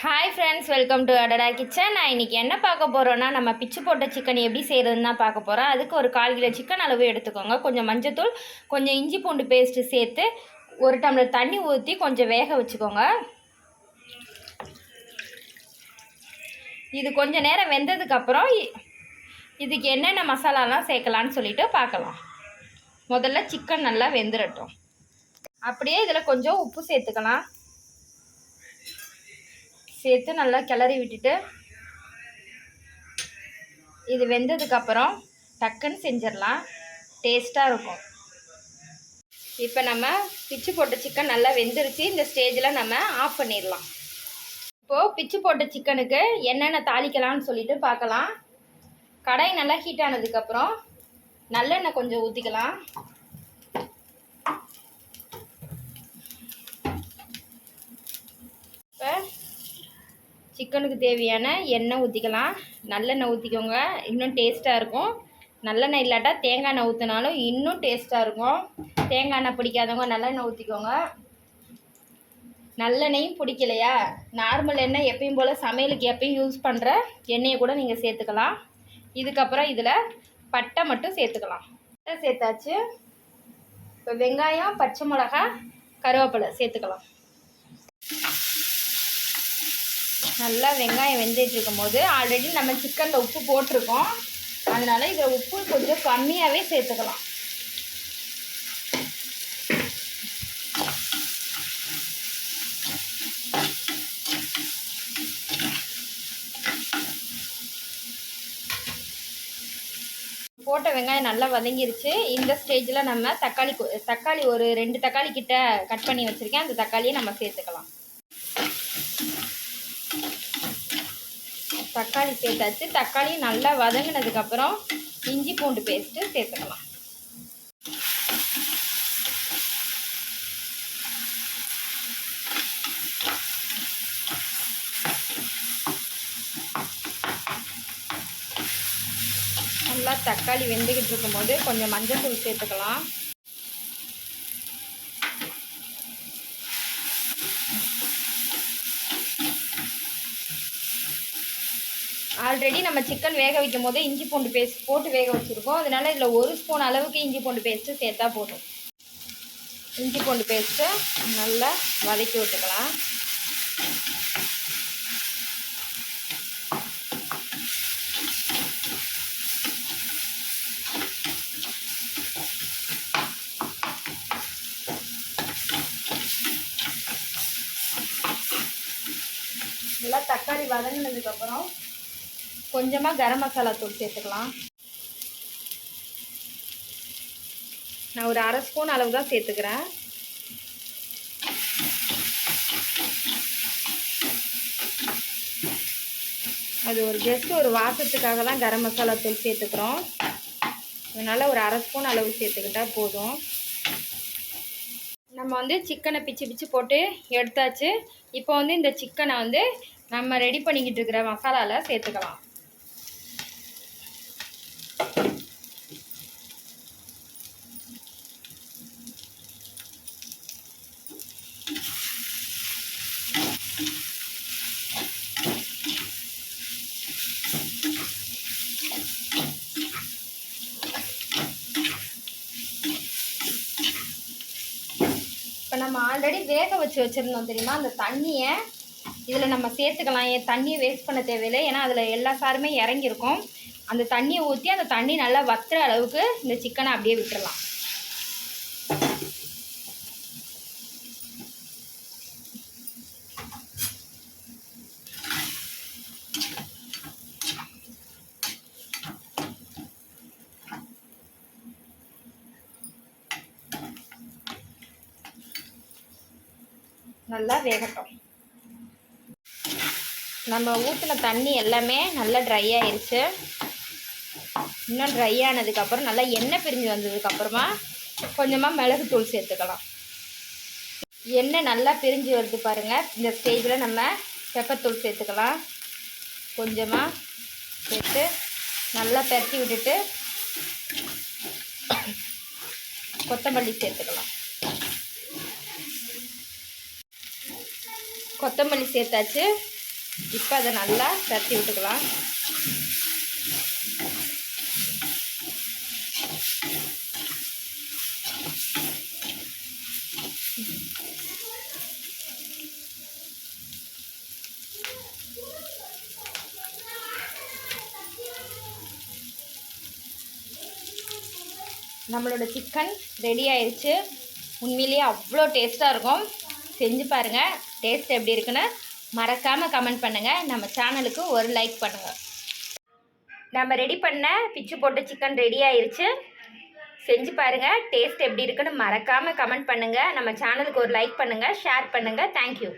Hi friends, welcome to அடடா kitchen. நான் இன்றைக்கி என்ன பார்க்க போகிறோன்னா, நம்ம பிச்சு போட்ட சிக்கன் எப்படி செய்கிறதுன்னு தான் பார்க்க போகிறோம். அதுக்கு ஒரு 1/4 கிலோ சிக்கன் அளவு எடுத்துக்கோங்க. கொஞ்சம் மஞ்சத்தூள், கொஞ்சம் இஞ்சி பூண்டு பேஸ்ட்டு சேர்த்து 1 டம்ளர் தண்ணி ஊற்றி கொஞ்சம் வேக வச்சுக்கோங்க. இது கொஞ்சம் நேரம் வெந்ததுக்கப்புறம் இதுக்கு என்னென்ன மசாலாலாம் சேர்க்கலான்னு சொல்லிட்டு பார்க்கலாம். முதல்ல சிக்கன் நல்லா வெந்துடட்டும். அப்படியே இதில் கொஞ்சம் உப்பு சேர்த்துக்கலாம். சேர்த்து நல்லா கிளறி விட்டுட்டு இது வெந்ததுக்கப்புறம் டக்குன்னு செஞ்சிடலாம். டேஸ்ட்டாக இருக்கும். இப்போ நம்ம பிச்சு போட்ட சிக்கன் நல்லா வெந்துருச்சு. இந்த ஸ்டேஜில் நம்ம ஆஃப் பண்ணிடலாம். இப்போது பிச்சு போட்ட சிக்கனுக்கு என்னென்ன தாளிக்கலாம்னு சொல்லிட்டு பார்க்கலாம். கடாய் நல்லா ஹீட் ஆனதுக்கப்புறம் நல்லெண்ணெய் கொஞ்சம் ஊற்றிக்கலாம். இப்போ சிக்கனுக்கு தேவையான எண்ணெய் ஊற்றிக்கலாம். நல்லெண்ணெய் ஊற்றிக்கோங்க, இன்னும் டேஸ்ட்டாக இருக்கும். நல்லெண்ணெய் இல்லாட்டா தேங்காய் எண்ணெய் ஊற்றினாலும் இன்னும் டேஸ்ட்டாக இருக்கும். தேங்காய் எண்ணெய் பிடிக்காதவங்க நல்லெண்ணெய் ஊற்றிக்கோங்க. நல்லெண்ணெயும் பிடிக்கலையா, நார்மல் எண்ணெய் எப்பயும் போல் சமையலுக்கு எப்பயும் யூஸ் பண்ணுற எண்ணெயை கூட நீங்கள் சேர்த்துக்கலாம். இதுக்கப்புறம் இதில் பட்டை மட்டும் சேர்த்துக்கலாம். பட்டை சேர்த்தாச்சு. இப்போ வெங்காயம், பச்சை மிளகா, கருவேப்பிலை சேர்த்துக்கலாம். நல்லா வெங்காயம் வெந்துட்டு இருக்கும் போது ஆல்ரெடி நம்ம சிக்கனில் உப்பு போட்டிருக்கோம். அதனால் இதில் உப்பு கொஞ்சம் கம்மியாகவே சேர்த்துக்கலாம். போட்ட வெங்காயம் நல்லா வதங்கிருச்சு. இந்த ஸ்டேஜில் நம்ம தக்காளி ஒரு 2 தக்காளி கிட்ட கட் பண்ணி வச்சுருக்கேன். அந்த தக்காளியை நம்ம சேர்த்துக்கலாம். தக்காளி சேர்த்தாச்சு. தக்காளி நல்லா வதங்கினதுக்கப்புறம் இஞ்சி பூண்டு பேஸ்ட்டு சேர்த்துக்கலாம். நல்லா தக்காளி வெந்துக்கிட்டு இருக்கும்போது கொஞ்சம் மஞ்சள் தூள் சேர்த்துக்கலாம். ஆல்ரெடி நம்ம சிக்கன் வேக வைக்கும் போது இஞ்சி பூண்டு பேஸ்ட் போட்டு வேக வச்சுருக்கோம். அதனால் இதில் 1 ஸ்பூன் அளவுக்கு இஞ்சி பூண்டு பேஸ்ட்டு சேர்த்தா போதும். இஞ்சி பூண்டு பேஸ்ட்டு நல்லா வதக்கி விட்டுக்கலாம். நல்லா தக்காளி வதங்கினதுக்கப்புறம் கொஞ்சமாக கரம் மசாலா தூள் சேர்த்துக்கலாம். நான் ஒரு 1/2 ஸ்பூன் அளவு தான் சேர்த்துக்கிறேன். அது ஜஸ்ட் ஒரு வாசத்துக்காக தான் கரம் மசாலா தூள் சேர்த்துக்கிறோம். அதனால் ஒரு 1/2 ஸ்பூன் அளவு சேர்த்துக்கிட்டால் போதும். நம்ம சிக்கனை பிச்சு போட்டு எடுத்தாச்சு. இப்போ இந்த சிக்கனை நம்ம ரெடி பண்ணிக்கிட்டு இருக்கிற மசாலாவில் சேர்த்துக்கலாம். இப்போ நம்ம ஆல்ரெடி வேக வச்சுருந்தோம் தெரியுமா, அந்த தண்ணியை இதில் நம்ம சேர்த்துக்கலாம். ஏன் தண்ணியை வேஸ்ட் பண்ண தேவையில்லை, ஏன்னா அதில் எல்லா சாருமே இறங்கியிருக்கும். அந்த தண்ணியை ஊற்றி அந்த தண்ணி நல்லா வத்துற அளவுக்கு இந்த சிக்கனை அப்படியே விட்டுடலாம். நல்லா வேகட்டும். நம்ம ஊற்றின தண்ணி எல்லாமே நல்லா ட்ரை ஆயிடுச்சு. இன்னும் ட்ரை ஆனதுக்கப்புறம் நல்லா எண்ணெய் பிரிஞ்சு வந்ததுக்கப்புறமா கொஞ்சமாக மிளகுத்தூள் சேர்த்துக்கலாம். எண்ணெய் நல்லா பிரிஞ்சு வருது பாருங்கள். இந்த ஸ்டேஜில் நம்ம பெப்பர்த்தூள் சேர்த்துக்கலாம். கொஞ்சமாக சேர்த்து நல்லா பரட்டி விட்டுட்டு கொத்தமல்லி சேர்த்துக்கலாம். கொத்தமல்லி சேர்த்தாச்சு. இப்போ அதை நல்லா தட்டி விட்டுக்கலாம். நம்மளோட சிக்கன் ரெடி ஆயிடுச்சு. உண்மையிலேயே அவ்வளோ டேஸ்ட்டாக இருக்கும். செஞ்சு பாருங்கள். டேஸ்ட் எப்படி இருக்குன்னு மறக்காமல் கமெண்ட் பண்ணுங்கள். நம்ம சேனலுக்கு ஒரு லைக் பண்ணுங்கள். நம்ம ரெடி பண்ண பிச்சு போட்ட சிக்கன் ரெடி ஆயிடுச்சு. செஞ்சு பாருங்கள். டேஸ்ட் எப்படி இருக்குன்னு மறக்காமல் கமெண்ட் பண்ணுங்கள். நம்ம சேனலுக்கு ஒரு லைக் பண்ணுங்கள், ஷேர் பண்ணுங்கள். தேங்க்யூ.